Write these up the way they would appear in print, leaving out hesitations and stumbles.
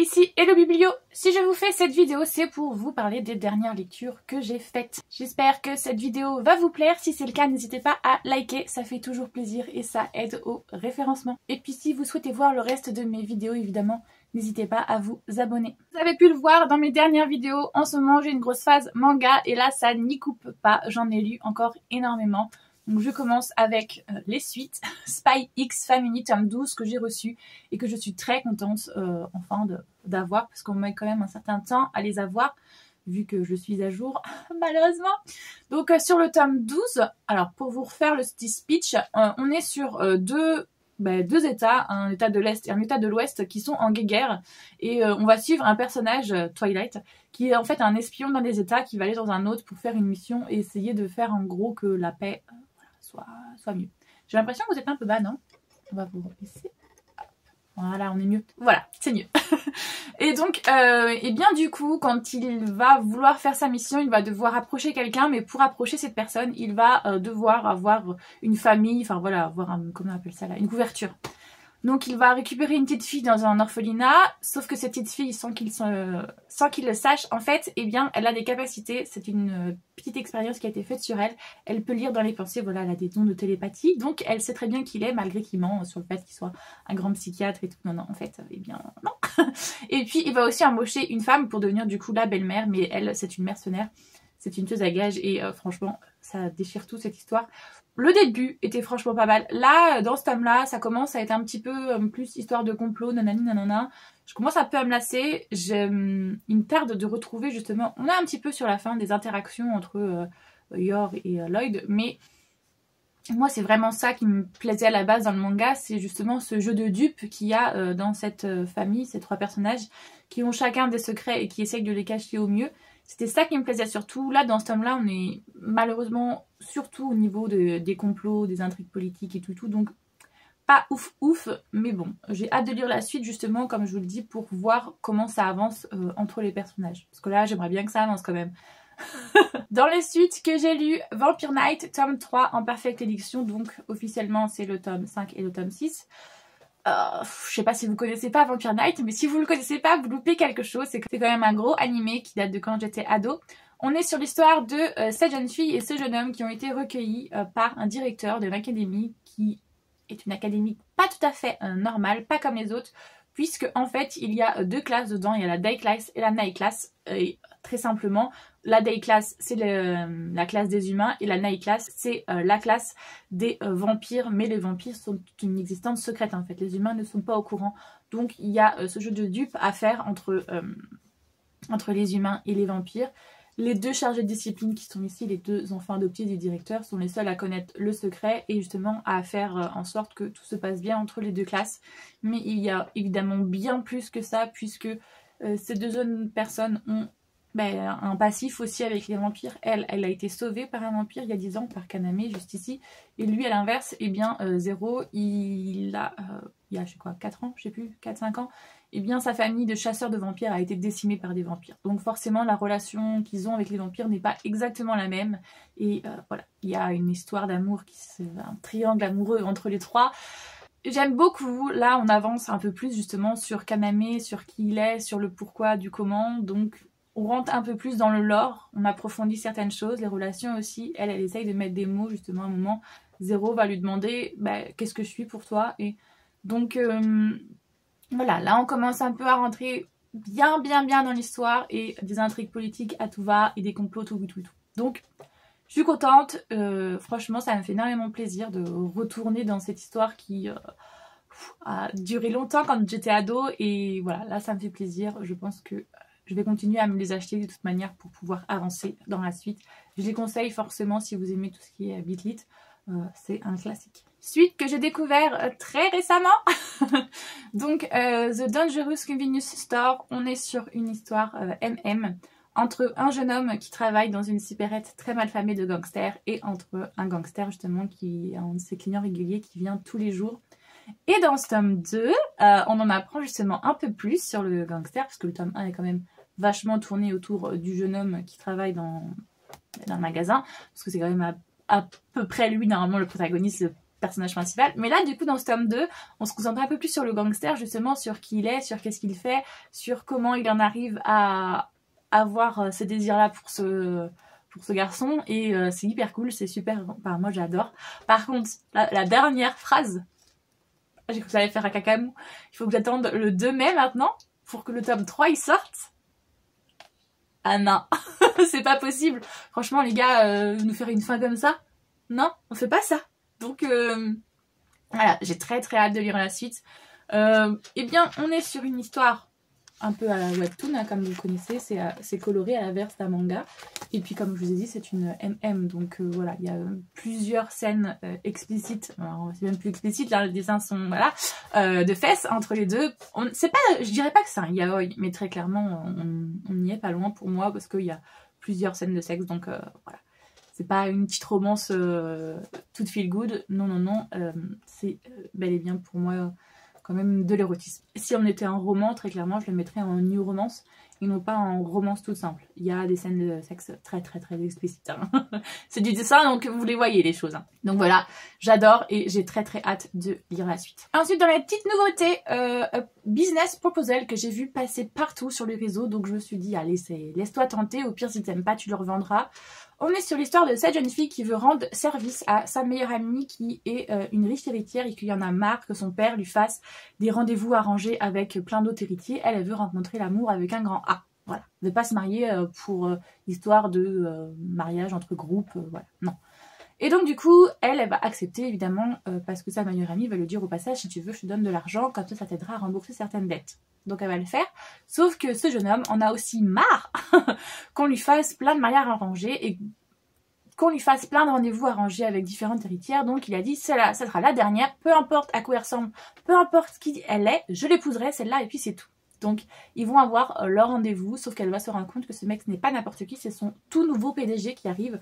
ici Hello Biblio. Si je vous fais cette vidéo, c'est pour vous parler des dernières lectures que j'ai faites. J'espère que cette vidéo va vous plaire. Si c'est le cas, n'hésitez pas à liker, ça fait toujours plaisir et ça aide au référencement. Et puis si vous souhaitez voir le reste de mes vidéos, évidemment, n'hésitez pas à vous abonner. Vous avez pu le voir dans mes dernières vidéos, en ce moment j'ai une grosse phase manga et là ça n'y coupe pas, j'en ai lu encore énormément. Donc je commence avec les suites, Spy X Family tome 12 que j'ai reçu et que je suis très contente enfin d'avoir parce qu'on met quand même un certain temps à les avoir vu que je suis à jour malheureusement. Donc sur le tome 12, alors pour vous refaire le petit speech, on est sur deux états, un état de l'Est et un état de l'Ouest qui sont en guerre et on va suivre un personnage, Twilight, qui est en fait un espion d'un des états qui va aller dans un autre pour faire une mission et essayer de faire en gros que la paix soit mieux. J'ai l'impression que vous êtes un peu bas, non? On va vous baisser. Voilà, on est mieux. Voilà, c'est mieux. Et donc, et bien du coup, quand il va vouloir faire sa mission, il va devoir approcher quelqu'un, mais pour approcher cette personne, il va devoir avoir une famille, enfin voilà, avoir comment on appelle ça là, une couverture. Donc il va récupérer une petite fille dans un orphelinat, sauf que cette petite fille, sans qu'il le sache, en fait, eh bien, elle a des capacités, c'est une petite expérience qui a été faite sur elle, elle peut lire dans les pensées, voilà, elle a des dons de télépathie, donc elle sait très bien qui il est, malgré qu'il ment sur le fait qu'il soit un grand psychiatre et tout, non, en fait, eh bien, non. Et puis il va aussi embaucher une femme pour devenir du coup la belle-mère, mais elle, c'est une mercenaire, c'est une tueuse à gages et franchement, ça déchire tout cette histoire. Le début était franchement pas mal. Là, dans ce tome-là, ça commence à être un petit peu plus histoire de complot, nanani nanana. Je commence un peu à me lasser. Il me tarde de retrouver justement... On est un petit peu sur la fin des interactions entre Yor et Lloyd, mais moi c'est vraiment ça qui me plaisait à la base dans le manga, c'est justement ce jeu de dupes qu'il y a dans cette famille, ces trois personnages qui ont chacun des secrets et qui essayent de les cacher au mieux. C'était ça qui me plaisait surtout. Là, dans ce tome-là, on est malheureusement surtout au niveau des complots, des intrigues politiques et tout. Donc, pas ouf ouf, mais bon. J'ai hâte de lire la suite, justement, comme je vous le dis, pour voir comment ça avance entre les personnages. Parce que là, j'aimerais bien que ça avance quand même. Dans les suites que j'ai lues, Vampire Knight, tome 3 en Perfect Édition. Donc, officiellement, c'est le tome 5 et le tome 6. Je sais pas si vous connaissez pas Vampire Knight, mais si vous le connaissez pas, vous loupez quelque chose. C'est quand même un gros animé qui date de quand j'étais ado. On est sur l'histoire de cette jeune fille et ce jeune homme qui ont été recueillis par un directeur de l'académie qui est une académie pas tout à fait normale, pas comme les autres, puisque en fait il y a deux classes dedans, il y a la Day Class et la Night Class. Et très simplement, la Day Class c'est la classe des humains et la Night Class c'est la classe des vampires, mais les vampires sont une existence secrète en fait, les humains ne sont pas au courant. Donc il y a ce jeu de dupes à faire entre les humains et les vampires. Les deux chargés de discipline qui sont ici, les deux enfants adoptés du directeur, sont les seuls à connaître le secret et justement à faire en sorte que tout se passe bien entre les deux classes. Mais il y a évidemment bien plus que ça, puisque ces deux jeunes personnes ont un passif aussi avec les vampires. Elle a été sauvée par un vampire il y a 10 ans, par Kaname, juste ici. Et lui, à l'inverse, eh bien, Zéro, il y a, je sais quoi, 4 ans, je sais plus, 4-5 ans, eh bien, sa famille de chasseurs de vampires a été décimée par des vampires. Donc forcément, la relation qu'ils ont avec les vampires n'est pas exactement la même. Et voilà, il y a une histoire d'amour, un triangle amoureux entre les trois. J'aime beaucoup. Là, on avance un peu plus justement sur Kaname, sur qui il est, sur le pourquoi du comment. Donc, on rentre un peu plus dans le lore, on approfondit certaines choses, les relations aussi. Elle essaye de mettre des mots justement à un moment. Zéro va lui demander qu'est-ce que je suis pour toi. Et donc voilà, là on commence un peu à rentrer bien dans l'histoire et des intrigues politiques à tout va et des complots tout. Donc je suis contente, franchement ça me fait énormément plaisir de retourner dans cette histoire qui a duré longtemps quand j'étais ado et voilà, là ça me fait plaisir. Je pense que je vais continuer à me les acheter de toute manière pour pouvoir avancer dans la suite. Je les conseille forcément si vous aimez tout ce qui est Beat Lit. C'est un classique. Suite que j'ai découvert très récemment. Donc The Dangerous Convenience Store. On est sur une histoire MM entre un jeune homme qui travaille dans une supérette très malfamée de gangsters et entre un gangster justement qui est un de ses clients réguliers qui vient tous les jours. Et dans ce tome 2, on en apprend justement un peu plus sur le gangster parce que le tome 1 est quand même vachement tourné autour du jeune homme qui travaille dans le magasin, parce que c'est quand même à peu près lui normalement le protagoniste, le personnage principal. Mais là, du coup, dans ce tome 2, on se concentre un peu plus sur le gangster, justement, sur qui il est, sur qu'est-ce qu'il fait, sur comment il en arrive à avoir ce désir-là pour ce garçon. Et c'est hyper cool, c'est super, enfin, moi j'adore. Par contre, la dernière phrase, j'ai cru que ça allait faire un cacamou. Il faut que j'attende le 2 mai maintenant pour que le tome 3 il sorte. Ah non, c'est pas possible. Franchement les gars, nous faire une fin comme ça, non, on fait pas ça. Donc voilà, j'ai très hâte de lire la suite. Eh bien, on est sur une histoire un peu à la webtoon, hein, comme vous le connaissez, c'est coloré à l'inverse d'un manga. Et puis comme je vous ai dit, c'est une MM, donc voilà, il y a plusieurs scènes explicites, alors c'est même plus explicite, là les dessins sont, voilà, de fesses entre les deux. C'est pas, je dirais pas que c'est un yaoi, mais très clairement, on n'y est pas loin pour moi, parce qu'il y a plusieurs scènes de sexe, donc voilà. C'est pas une petite romance toute feel good, non, c'est bel et bien pour moi quand même de l'érotisme. Si on était en roman, très clairement, je le mettrais en new romance et non pas en romance toute simple. Il y a des scènes de sexe très explicites. Hein. C'est du dessin, donc vous les voyez les choses. Hein. Donc voilà, j'adore et j'ai très hâte de lire la suite. Ensuite, dans les petites nouveautés, business proposal que j'ai vu passer partout sur les réseaux, donc je me suis dit, allez, laisse-toi tenter, au pire si t'aimes pas, tu le revendras. On est sur l'histoire de cette jeune fille qui veut rendre service à sa meilleure amie qui est une riche héritière et qui en a marre que son père lui fasse des rendez-vous arrangés avec plein d'autres héritiers. Elle veut rencontrer l'amour avec un grand A. Voilà. Elle ne veut pas se marier pour histoire de mariage entre groupes. Voilà. Non. Et donc du coup, elle va accepter évidemment parce que sa meilleure amie va lui dire au passage, si tu veux, je te donne de l'argent, comme ça t'aidera à rembourser certaines dettes. Donc elle va le faire, sauf que ce jeune homme en a aussi marre qu'on lui fasse plein de mariages arrangés et qu'on lui fasse plein de rendez-vous arrangés avec différentes héritières. Donc il a dit, ça sera la dernière, peu importe à quoi elle ressemble, peu importe qui elle est, je l'épouserai celle-là et puis c'est tout. Donc ils vont avoir leur rendez-vous, sauf qu'elle va se rendre compte que ce mec ce n'est pas n'importe qui, c'est son tout nouveau PDG qui arrive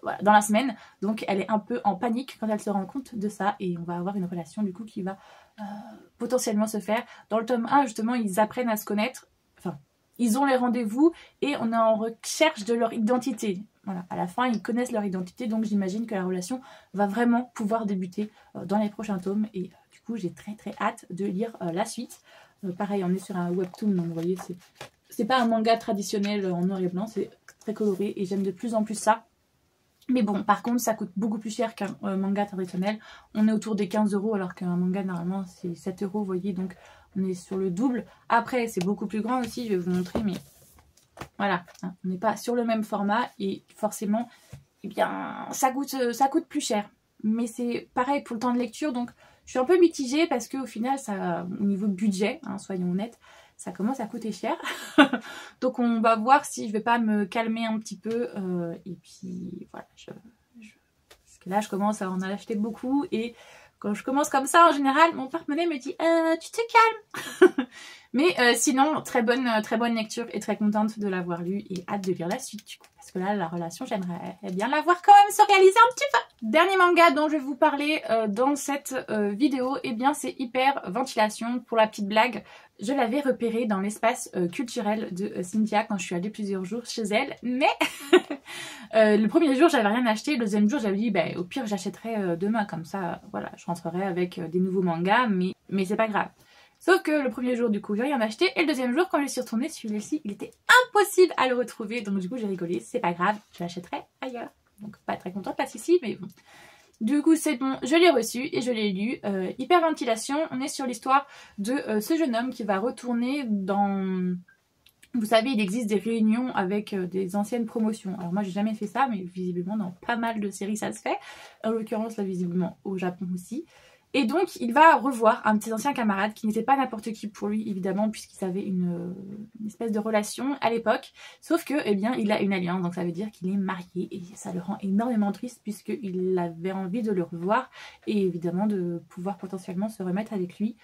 voilà, dans la semaine. Donc elle est un peu en panique quand elle se rend compte de ça et on va avoir une relation du coup qui va potentiellement se faire. Dans le tome 1 justement ils apprennent à se connaître, enfin ils ont les rendez-vous et on est en recherche de leur identité. Voilà, à la fin ils connaissent leur identité, donc j'imagine que la relation va vraiment pouvoir débuter dans les prochains tomes et du coup j'ai très hâte de lire la suite. Pareil, on est sur un webtoon, donc vous voyez, c'est pas un manga traditionnel en noir et blanc, c'est très coloré et j'aime de plus en plus ça. Mais bon, par contre, ça coûte beaucoup plus cher qu'un manga traditionnel. On est autour des 15 € alors qu'un manga, normalement, c'est 7 €, vous voyez, donc on est sur le double. Après, c'est beaucoup plus grand aussi, je vais vous montrer, mais voilà, hein, on n'est pas sur le même format et forcément, eh bien, ça coûte plus cher. Mais c'est pareil pour le temps de lecture, donc je suis un peu mitigée parce qu'au final, ça, au niveau budget, hein, soyons honnêtes, ça commence à coûter cher. Donc on va voir si je vais pas me calmer un petit peu. Et puis voilà, parce que là je commence à en acheter beaucoup. Et quand je commence comme ça, en général, mon porte-monnaie me dit tu te calmes. Mais sinon, très bonne lecture et très contente de l'avoir lu et hâte de lire la suite du coup. Parce que là, la relation, j'aimerais bien la voir quand même se réaliser un petit peu. Dernier manga dont je vais vous parler dans cette vidéo, eh bien c'est Hyper Ventilation. Pour la petite blague, je l'avais repéré dans l'espace culturel de Cynthia quand je suis allée plusieurs jours chez elle. Mais le premier jour, j'avais rien acheté. Le deuxième jour, j'avais dit, bah, au pire, j'achèterai demain. Comme ça, voilà, je rentrerai avec des nouveaux mangas, mais c'est pas grave. Sauf que le premier jour, du coup, j'ai rien acheté. Et le deuxième jour, quand je suis retournée, celui-ci, il était impossible à le retrouver. Donc du coup, j'ai rigolé. C'est pas grave, je l'achèterai ailleurs. Donc pas très contente, pas ici, mais bon. Du coup, c'est bon, je l'ai reçu et je l'ai lu. Hyperventilation, on est sur l'histoire de ce jeune homme qui va retourner dans... Vous savez, il existe des réunions avec des anciennes promotions. Alors moi, j'ai jamais fait ça, mais visiblement, dans pas mal de séries, ça se fait. En l'occurrence, là, visiblement, au Japon aussi. Et donc, il va revoir un de ses anciens camarades qui n'était pas n'importe qui pour lui, évidemment, puisqu'ils avaient une espèce de relation à l'époque. Sauf que, eh bien, il a une alliance, donc ça veut dire qu'il est marié. Et ça le rend énormément triste puisqu'il avait envie de le revoir et évidemment de pouvoir potentiellement se remettre avec lui.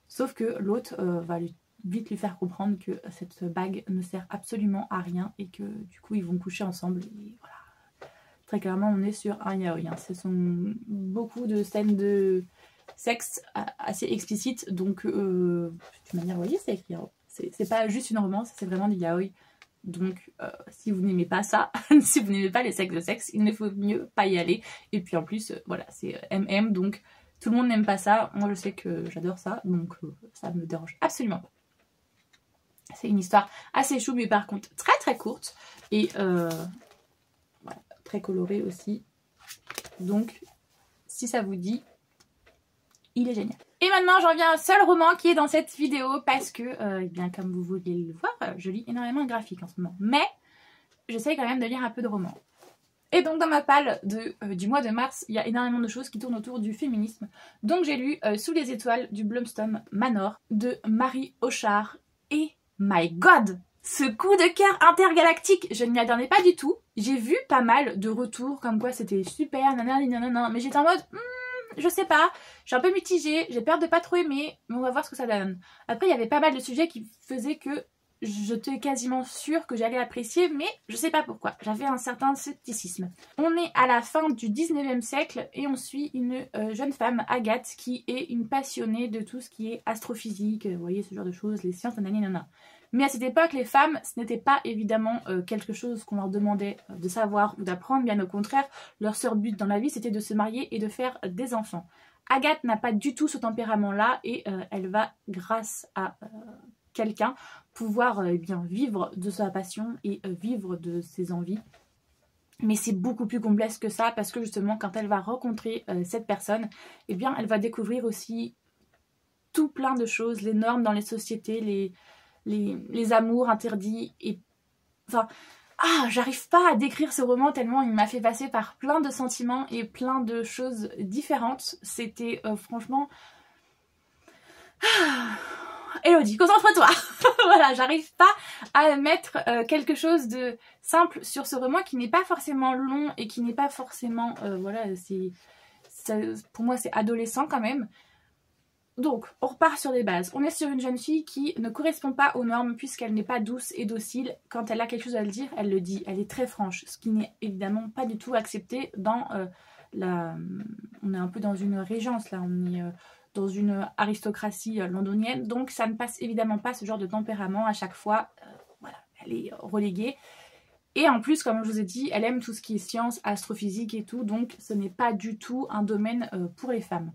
Sauf que l'autre va vite lui faire comprendre que cette bague ne sert absolument à rien et que du coup, ils vont coucher ensemble. Et voilà. Très clairement, on est sur un yaoi. Hein. Ce sont beaucoup de scènes de... sexe assez explicite, donc de toute manière, vous voyez, c'est écrit. Hein. C'est pas juste une romance, c'est vraiment du yaoi. Donc, si vous n'aimez pas ça, si vous n'aimez pas les sexes de sexe, il ne faut mieux pas y aller. Et puis en plus, voilà, c'est MM, donc Tout le monde n'aime pas ça, moi je sais que j'adore ça, donc ça me dérange absolument pas. C'est une histoire assez chou, mais par contre très très courte, et voilà, très colorée aussi. Donc si ça vous dit, il est génial. Et maintenant j'en viens au seul roman qui est dans cette vidéo, parce que, eh bien comme vous voulez le voir, je lis énormément de graphiques en ce moment. Mais j'essaye quand même de lire un peu de romans. Et donc dans ma palle du mois de mars, il y a énormément de choses qui tournent autour du féminisme. Donc j'ai lu Sous les étoiles du Blumstone Manor de Marie Hochart. Et my god, ce coup de cœur intergalactique, je ne m'y attendais pas du tout. J'ai vu pas mal de retours comme quoi c'était super, nanana, mais j'étais en mode... je sais pas, je suis un peu mitigée, j'ai peur de pas trop aimer, mais on va voir ce que ça donne. Après, il y avait pas mal de sujets qui faisaient que j'étais quasiment sûre que j'allais apprécier, mais je sais pas pourquoi. J'avais un certain scepticisme. On est à la fin du 19e siècle et on suit une jeune femme, Agathe, qui est une passionnée de tout ce qui est astrophysique, vous voyez, ce genre de choses, les sciences, nanana. Mais à cette époque, les femmes, ce n'était pas évidemment quelque chose qu'on leur demandait de savoir ou d'apprendre, bien au contraire, leur seul but dans la vie, c'était de se marier et de faire des enfants. Agathe n'a pas du tout ce tempérament-là et elle va, grâce à quelqu'un, pouvoir bien vivre de sa passion et vivre de ses envies. Mais c'est beaucoup plus complexe que ça, parce que justement, quand elle va rencontrer cette personne, eh bien, elle va découvrir aussi tout plein de choses, les normes dans les sociétés, les amours interdits, et enfin, j'arrive pas à décrire ce roman tellement il m'a fait passer par plein de sentiments et plein de choses différentes. C'était franchement... Elodie, concentre-toi. Voilà, j'arrive pas à mettre quelque chose de simple sur ce roman qui n'est pas forcément long et qui n'est pas forcément... voilà, pour moi c'est adolescent quand même. Donc, on repart sur des bases. On est sur une jeune fille qui ne correspond pas aux normes puisqu'elle n'est pas douce et docile. Quand elle a quelque chose à le dire, elle le dit. Elle est très franche, ce qui n'est évidemment pas du tout accepté dans on est un peu dans une régence, là. On est dans une aristocratie londonienne. Donc, ça ne passe évidemment pas ce genre de tempérament à chaque fois. Voilà, elle est reléguée. Et en plus, comme je vous ai dit, elle aime tout ce qui est science, astrophysique et tout. Donc, ce n'est pas du tout un domaine pour les femmes.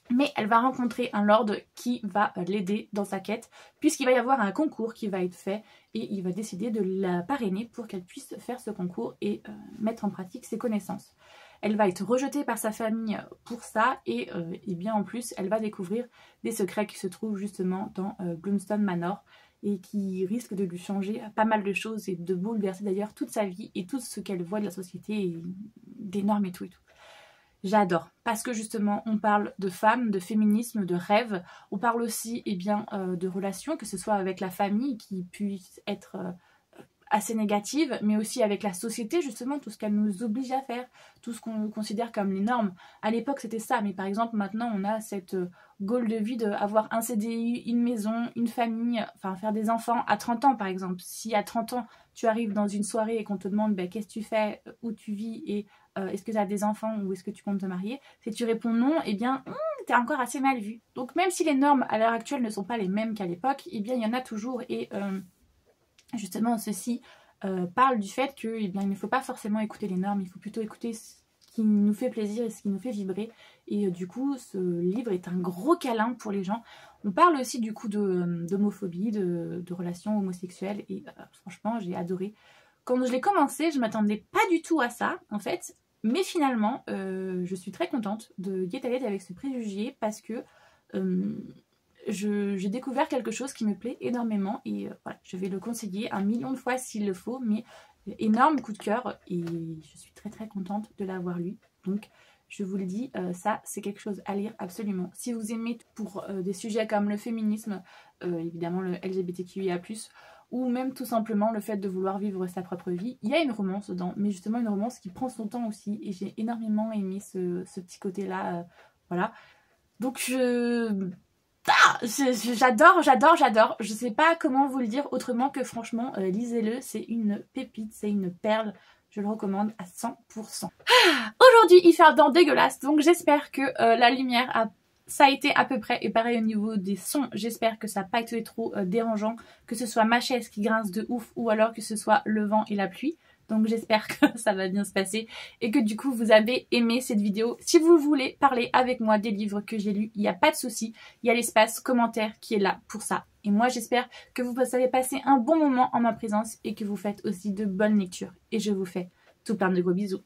Mais elle va rencontrer un lord qui va l'aider dans sa quête, puisqu'il va y avoir un concours qui va être fait et il va décider de la parrainer pour qu'elle puisse faire ce concours et mettre en pratique ses connaissances. Elle va être rejetée par sa famille pour ça et bien en plus elle va découvrir des secrets qui se trouvent justement dans Blumstone Manor et qui risquent de lui changer pas mal de choses et de bouleverser d'ailleurs toute sa vie et tout ce qu'elle voit de la société et des normes et tout et tout. J'adore, parce que justement on parle de femmes, de féminisme, de rêve, on parle aussi de relations, que ce soit avec la famille qui puisse être assez négative, mais aussi avec la société justement, tout ce qu'elle nous oblige à faire, tout ce qu'on considère comme les normes. À l'époque c'était ça, mais par exemple maintenant on a cette goal de vie d'avoir un CDI, une maison, une famille, enfin faire des enfants à 30 ans par exemple. Si à 30 ans tu arrives dans une soirée et qu'on te demande qu'est-ce que tu fais, où tu vis et est-ce que tu as des enfants ou est-ce que tu comptes te marier, si tu réponds non, eh bien t'es encore assez mal vu. Donc même si les normes à l'heure actuelle ne sont pas les mêmes qu'à l'époque, eh bien il y en a toujours et justement ceci parle du fait que il ne faut pas forcément écouter les normes, il faut plutôt écouter ce qui nous fait plaisir et ce qui nous fait vibrer. Et du coup ce livre est un gros câlin pour les gens. On parle aussi du coup d'homophobie, de relations homosexuelles et franchement j'ai adoré. Quand je l'ai commencé, je m'attendais pas du tout à ça en fait, mais finalement je suis très contente d'y être allée avec ce préjugé parce que j'ai découvert quelque chose qui me plaît énormément et voilà, je vais le conseiller 1 million de fois s'il le faut, mais énorme coup de cœur et je suis très très contente de l'avoir lu. Donc je vous le dis, ça c'est quelque chose à lire absolument. Si vous aimez pour des sujets comme le féminisme, évidemment le LGBTQIA+, ou même tout simplement le fait de vouloir vivre sa propre vie, il y a une romance dedans, mais justement une romance qui prend son temps aussi et j'ai énormément aimé ce petit côté là, voilà. Donc j'adore, je sais pas comment vous le dire autrement que franchement lisez-le, c'est une pépite, c'est une perle, je le recommande à 100%. Aujourd'hui il fait un temps dégueulasse, donc j'espère que la lumière ça a été à peu près, et pareil au niveau des sons, j'espère que ça n'a pas été trop dérangeant, que ce soit ma chaise qui grince de ouf ou alors que ce soit le vent et la pluie. Donc j'espère que ça va bien se passer et que du coup vous avez aimé cette vidéo. Si vous voulez parler avec moi des livres que j'ai lus, il n'y a pas de souci. Il y a l'espace commentaire qui est là pour ça. Et moi j'espère que vous avez passé un bon moment en ma présence et que vous faites aussi de bonnes lectures. Et je vous fais tout plein de gros bisous.